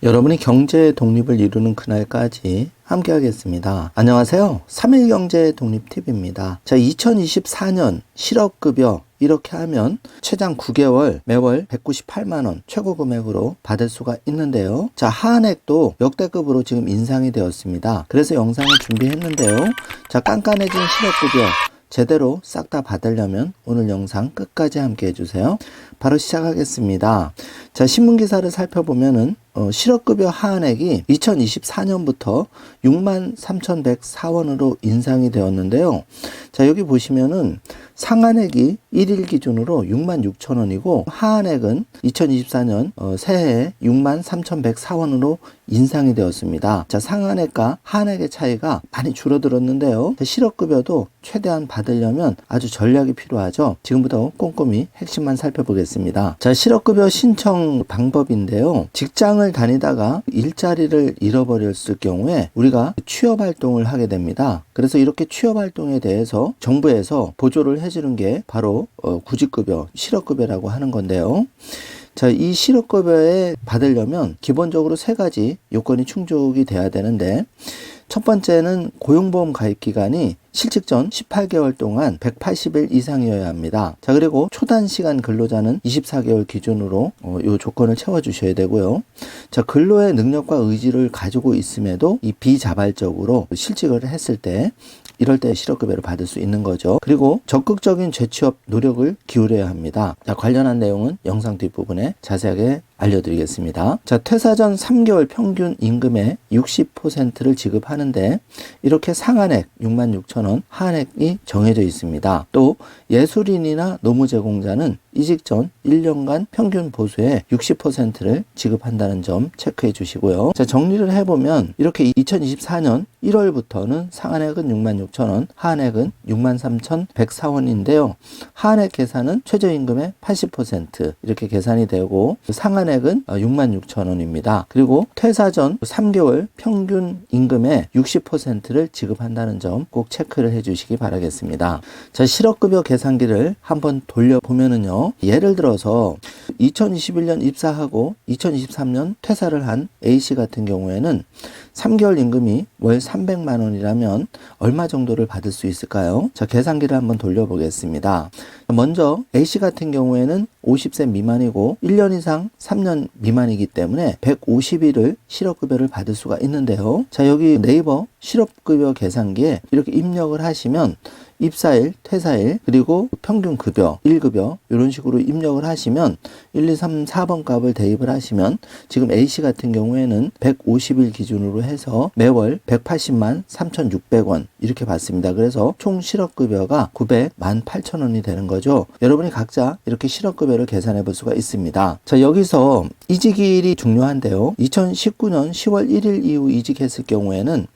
여러분이 경제 독립을 이루는 그날까지 함께 하겠습니다. 안녕하세요. 3일 경제 독립 팁입니다. 자, 2024년 실업급여 이렇게 하면 최장 9개월 매월 198만원 최고 금액으로 받을 수가 있는데요. 자, 하한액도 역대급으로 지금 인상이 되었습니다. 그래서 영상을 준비했는데요. 자, 깐깐해진 실업급여 제대로 싹 다 받으려면 오늘 영상 끝까지 함께 해주세요. 바로 시작하겠습니다. 자, 신문기사를 살펴보면은 실업급여 하한액이 2024년부터 63,104원으로 인상이 되었는데요. 자, 여기 보시면은 상한액이 1일 기준으로 66,000원이고 하한액은 2024년 새해에 63,104원으로 인상이 되었습니다. 자, 상한액과 하한액의 차이가 많이 줄어들었는데요. 실업급여도 최대한 받으려면 아주 전략이 필요하죠. 지금부터 꼼꼼히 핵심만 살펴보겠습니다. 자, 실업급여 신청 방법인데요. 직장을 다니다가 일자리를 잃어버렸을 경우에 우리가 취업활동을 하게 됩니다. 그래서 이렇게 취업활동에 대해서 정부에서 보조를 해주는 게 바로 구직급여, 실업급여라고 하는 건데요. 자, 이 실업급여에 받으려면 기본적으로 세 가지 요건이 충족이 돼야 되는데, 첫 번째는 고용보험 가입 기간이 실직 전 18개월 동안 180일 이상이어야 합니다. 자, 그리고 초단시간 근로자는 24개월 기준으로 이 조건을 채워주셔야 되고요. 자, 근로의 능력과 의지를 가지고 있음에도 이 비자발적으로 실직을 했을 때 이럴 때 실업급여를 받을 수 있는 거죠. 그리고 적극적인 재취업 노력을 기울여야 합니다. 자, 관련한 내용은 영상 뒷부분에 자세하게 알려드리겠습니다. 자, 퇴사 전 3개월 평균 임금의 60%를 지급하는데 이렇게 상한액 66,000원, 하한액이 정해져 있습니다. 또 예술인이나 노무 제공자는 이직 전 1년간 평균 보수의 60%를 지급한다는 점 체크해 주시고요. 자, 정리를 해보면 이렇게 2024년 1월부터는 상한액은 66,000원, 하한액은 63,104원인데요. 하한액 계산은 최저임금의 80% 이렇게 계산이 되고 상한액은 66,000원입니다. 그리고 퇴사 전 3개월 평균 임금의 60%를 지급한다는 점 꼭 체크를 해 주시기 바라겠습니다. 자, 실업급여 계산기를 한번 돌려보면은요. 예를 들어서 2021년 입사하고 2023년 퇴사를 한 A씨 같은 경우에는 3개월 임금이 월 300만 원이라면 얼마 정도를 받을 수 있을까요? 자, 계산기를 한번 돌려보겠습니다. 먼저 A씨 같은 경우에는 50세 미만이고 1년 이상 3년 미만이기 때문에 150일을 실업급여를 받을 수가 있는데요. 자, 여기 네이버 실업급여 계산기에 이렇게 입력을 하시면 입사일, 퇴사일, 그리고 평균 급여, 1급여 이런 식으로 입력을 하시면 1, 2, 3, 4번 값을 대입을 하시면 지금 A씨 같은 경우에는 150일 기준으로 해서 매월 180만 3,600원 이렇게 받습니다. 그래서 총 실업급여가 918,000원이 되는 거죠. 여러분이 각자 이렇게 실업급여를 계산해 볼 수가 있습니다. 자, 여기서 이직일이 중요한데요. 2019년 10월 1일 이후 이직했을 경우에는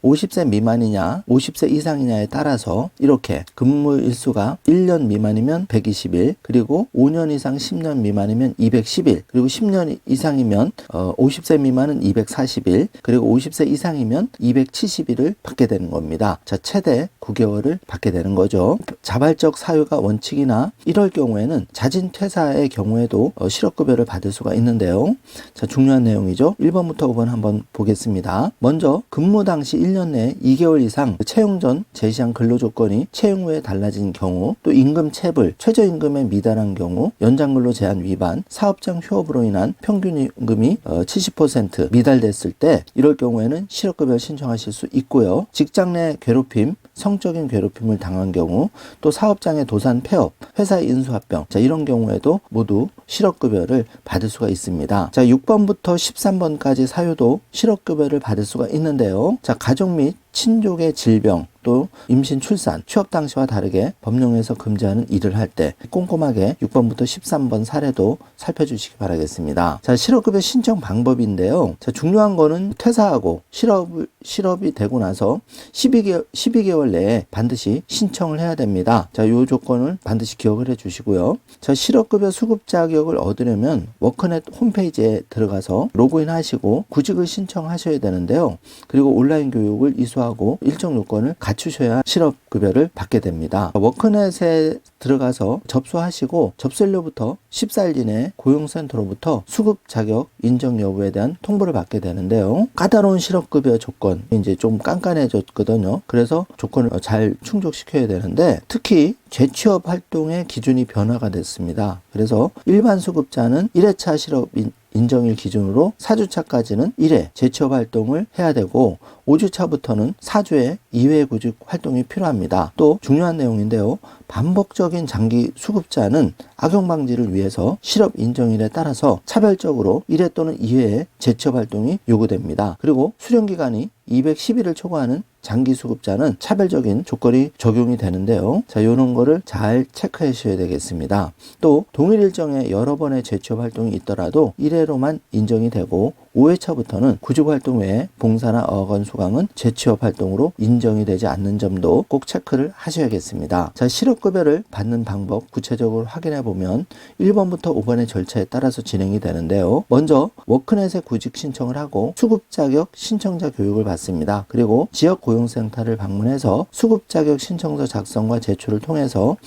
50세 미만이냐 50세 이상이냐에 따라서 이렇게 근무 일수가 1년 미만이면 120일, 그리고 5년 이상 10년 미만이면 210일, 그리고 10년 이상이면 50세 미만은 240일, 그리고 50세 이상이면 270일을 받게 되는 겁니다. 자, 최대 9개월을 받게 되는 거죠. 자발적 사유가 원칙이나 이럴 경우에는 자진 퇴사의 경우에도 실업급여를 받을 수가 있는데요. 자, 중요한 내용이죠. 1번부터 5번 한번 보겠습니다. 먼저 근무 당시 1년 내에 2개월 이상 채용 전 제시한 근로조건이 채용 후에 달라진 경우, 또 임금 체불, 최저임금에 미달한 경우, 연장근로 제한 위반, 사업장 휴업으로 인한 평균 임금이 70% 미달됐을 때 이럴 경우에는 실업급여 신청하실 수 있고요. 직장 내 괴롭힘, 성적인 괴롭힘을 당한 경우, 또 사업장의 도산 폐업, 회사 인수합병, 자, 이런 경우에도 모두 실업급여를 받을 수가 있습니다. 자, 6번부터 13번까지 사유도 실업급여를 받을 수가 있는데요. 자, 가족 및 친족의 질병, 또 임신, 출산, 취업 당시와 다르게 법령에서 금지하는 일을 할 때 꼼꼼하게 6번부터 13번 사례도 살펴주시기 바라겠습니다. 자, 실업급여 신청 방법인데요. 자, 중요한 거는 퇴사하고 실업이 되고 나서 12개월 내에 반드시 신청을 해야 됩니다. 자, 이 조건을 반드시 기억을 해 주시고요. 자, 실업급여 수급 자격을 얻으려면 워크넷 홈페이지에 들어가서 로그인 하시고 구직을 신청하셔야 되는데요. 그리고 온라인 교육을 이수하고 일정 요건을 갖춰 맞추셔야 실업급여를 받게 됩니다. 워크넷에 들어가서 접수하시고 접수일로부터 14일 이내 고용센터로부터 수급 자격 인정 여부에 대한 통보를 받게 되는데요. 까다로운 실업급여 조건 이제 좀 깐깐해졌거든요. 그래서 조건을 잘 충족시켜야 되는데 특히 재취업 활동의 기준이 변화가 됐습니다. 그래서 일반 수급자는 1회차 실업 인정일 기준으로 4주차까지는 1회 재취업 활동을 해야 되고 5주차부터는 4주에 2회 구직 활동이 필요합니다. 또 중요한 내용인데요. 반복적인 장기 수급자는 악용 방지를 위해서 실업 인정일에 따라서 차별적으로 1회 또는 2회의 재취업 활동이 요구됩니다. 그리고 수령 기간이 210일을 초과하는 장기 수급자는 차별적인 조건이 적용이 되는데요. 자, 요런 거를 잘 체크해 주셔야 되겠습니다. 또 동일 일정에 여러 번의 재취업 활동이 있더라도 1회로만 인정이 되고 5회차부터는 구직 활동 외에 봉사나 어학원 수강은 재취업 활동으로 인정이 되지 않는 점도 꼭 체크를 하셔야겠습니다. 자, 실업급여를 받는 방법 구체적으로 확인해 보면 1번부터 5번의 절차에 따라서 진행이 되는데요. 먼저 워크넷에 구직 신청을 하고 수급 자격 신청자 교육을 받습니다. 그리고 지역 고용센터를 방문해서 수급 자격 신청서 작성과 제출을 통해서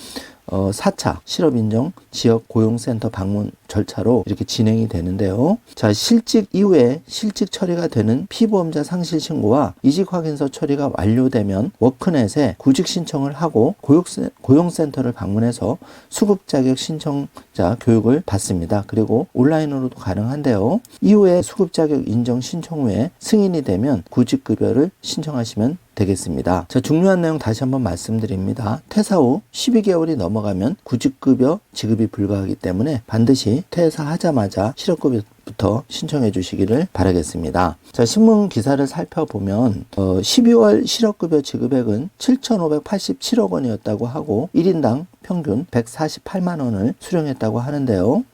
4차 실업인정 지역 고용센터 방문 절차로 이렇게 진행이 되는데요. 자, 실직 이후에 실직 처리가 되는 피보험자 상실 신고와 이직 확인서 처리가 완료되면 워크넷에 구직 신청을 하고 고용센터를 방문해서 수급 자격 신청자 교육을 받습니다. 그리고 온라인으로도 가능한데요. 이후에 수급 자격 인정 신청 후에 승인이 되면 구직급여를 신청하시면 되겠습니다. 자, 중요한 내용 다시 한번 말씀드립니다. 퇴사 후 12개월이 넘어가면 구직급여 지급이 불가하기 때문에 반드시 퇴사하자마자 실업급여부터 신청해 주시기를 바라겠습니다. 자, 신문 기사를 살펴보면 12월 실업급여 지급액은 7,587억 원이었다고 하고 1인당 평균 148만 원을 수령했다고 하는데요.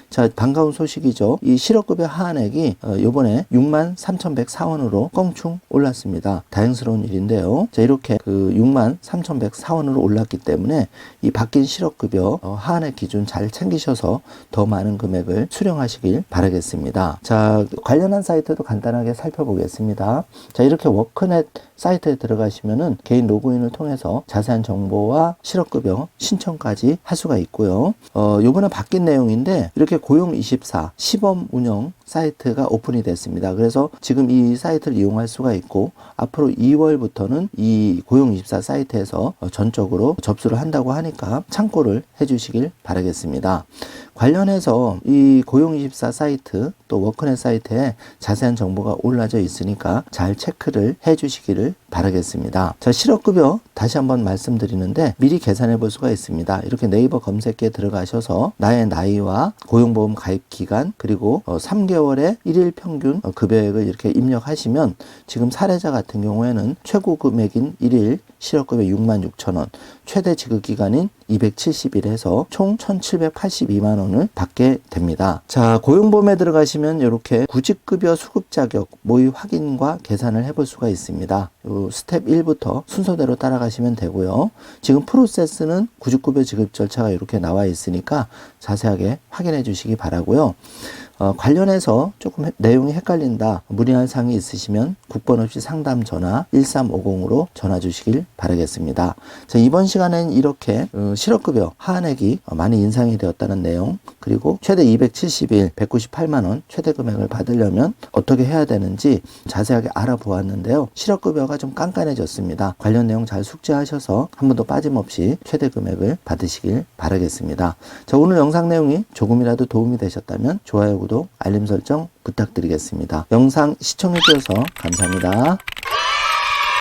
자, 반가운 소식이죠. 이 실업급여 하한액이 요번에 63,104원으로 껑충 올랐습니다. 다행스러운 일인데요. 자, 이렇게 63,104원으로 올랐기 때문에 이 바뀐 실업급여 하한액 기준 잘 챙기셔서 더 많은 금액을 수령하시길 바라겠습니다. 자, 관련한 사이트도 간단하게 살펴보겠습니다. 자, 이렇게 워크넷 사이트에 들어가시면은 개인 로그인을 통해서 자세한 정보와 실업급여 신청까지 할 수가 있고요. 요번에 바뀐 내용인데 이렇게 고용24 시범 운영 사이트가 오픈이 됐습니다. 그래서 지금 이 사이트를 이용할 수가 있고 앞으로 2월부터는 이 고용24 사이트에서 전적으로 접수를 한다고 하니까 참고를 해주시길 바라겠습니다. 관련해서 이 고용24 사이트 또 워크넷 사이트에 자세한 정보가 올라져 있으니까 잘 체크를 해주시기를 바라겠습니다. 자, 실업급여 다시 한번 말씀드리는데 미리 계산해 볼 수가 있습니다. 이렇게 네이버 검색기에 들어가셔서 나의 나이와 고용보험 가입 기간 그리고 3개월의 1일 평균 급여액을 이렇게 입력하시면 지금 사례자 같은 경우에는 최고 금액인 1일 실업급여 66,000원, 최대 지급기간인 270일 해서 총 1,782만 원을 받게 됩니다. 자, 고용보험에 들어가시면 이렇게 구직급여 수급 자격 모의 확인과 계산을 해볼 수가 있습니다. 요 스텝 1부터 순서대로 따라가시면 되고요. 지금 프로세스는 구직급여 지급 절차가 이렇게 나와 있으니까 자세하게 확인해 주시기 바라고요. 관련해서 조금 내용이 헷갈린다, 문의할 사항이 있으시면 국번 없이 상담 전화 1350으로 전화 주시길 바라겠습니다. 자, 이번 시간엔 이렇게 실업급여 하한액이 많이 인상이 되었다는 내용 그리고 최대 270일 198만원 최대 금액을 받으려면 어떻게 해야 되는지 자세하게 알아보았는데요. 실업급여가 좀 깐깐해졌습니다. 관련 내용 잘 숙지하셔서 한 번도 빠짐없이 최대 금액을 받으시길 바라겠습니다. 자, 오늘 영상 내용이 조금이라도 도움이 되셨다면 좋아요, 구독, 알림 설정 부탁드리겠습니다. 영상 시청해 주셔서 감사합니다.